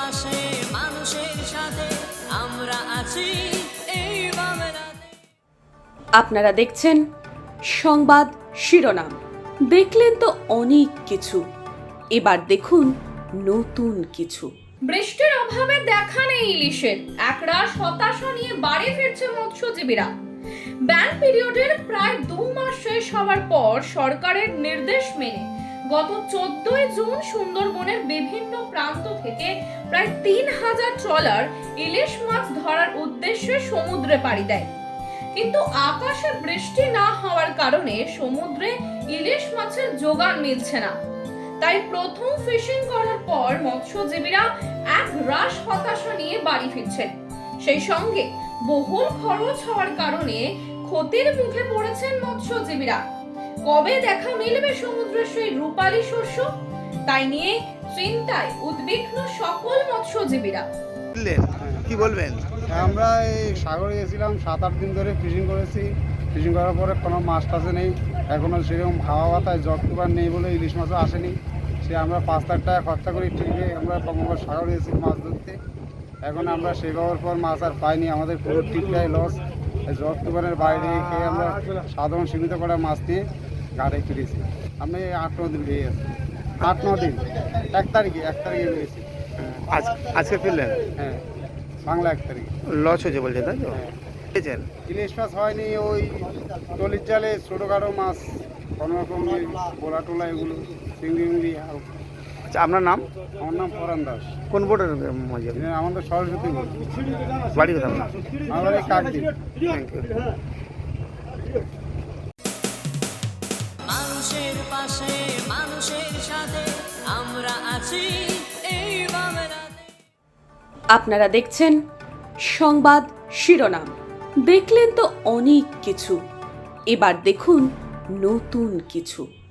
পাশে মানুষের সাথে আমরা আছি এই বাংলাতে। আপনারা দেখছেন সংবাদ শিরোনাম। দেখলেন তো অনেক কিছু, এবার দেখুন নতুন কিছু। বৃষ্টির অভাবে দেখা নেই ইলিশের, একরাশ হতাশা নিয়ে বাড়ি ফিরছে মৎস্যজীবীরা। ব্যান পিরিয়ডের প্রায় 2 মাস শেষ হওয়ার পর সরকারের নির্দেশ মেনে গত 14 জুন সুন্দরবনের বিভিন্ন প্রান্ত থেকে প্রায় 3000 ট্রলার ইলিশ মাছ ধরার উদ্দেশ্যে সমুদ্রে পাড়ি দেয়। কিন্তু আকাশে বৃষ্টি না হওয়ার কারণে সমুদ্রে ইলিশ মাছের জোগান মিলছে না। তাই প্রথম ফিশিং করার পর মৎস্যজীবীরা এক রাশ হতাশা নিয়ে বাড়ি ফিরছেন। সেই সঙ্গে বহুল খরচ হওয়ার কারণে ক্ষতির মুখে পড়েছেন মৎস্যজীবীরা। কবে দেখা মিলবে সমুদ্রের সেই রূপালী শস্য, তাই নিয়ে চিন্তায় উদ্বিগ্ন সকল মৎস্যজীবীরা। কি বলবেন? আমরা এই সাগরে গেছিলাম, 7-8 দিন ধরে ফিশিং করেছি। ফিশিং করার পরে কোনো মাছ টাছে নেই, এখনও সেরকম হাওয়া বাতায় জল তুবার নেই বলে ইলিশ মাছও আসেনি। সে আমরা 5 লাখ টাকা খরচা করি ট্রিপে আমরা বঙ্গোপসাগর সাগরে গেছি মাছ ধরতে। এখন আমরা সে পাওয়ার পর মাছ আর পাইনি, আমাদের পুরো ট্রিপটাই লস। জল তুবারের বাইরে খেয়ে আমরা সাধারণ সীমিত করা মাছ নিয়ে ঘাটে ফিরেছি। আমি 8-9 দিন পেয়ে গেছি, 8-9 দিন। 1 তারিখে পেয়েছি। আজকে ফিরলেন? হ্যাঁ, বাংলা 1 তারিখে। লস হয়েছে বলছেন, তাই তো? পেয়েছেন? ইলিশ মাছ হয়নি, ওই টলির জালে ছোটোখাটো মাছ কোনোরকম গোলা টোলা এগুলো চিংড়ি মিংড়ি। আচ্ছা, আপনার নাম? আমার নাম পরান দাস। কোন বোর্ডের মাঝে? আমাদের সরস্বতী বোর্ড। বাড়ি কোথাও না? আমার এই কাকদ্বীপ। Thank you. মানুষের পাশে মানুষের সাথে আমরা আছি এই বাংলাতে। আপনারা দেখছেন সংবাদ শিরোনাম। দেখলেন তো অনেক কিছু, এবার দেখুন নতুন কিছু।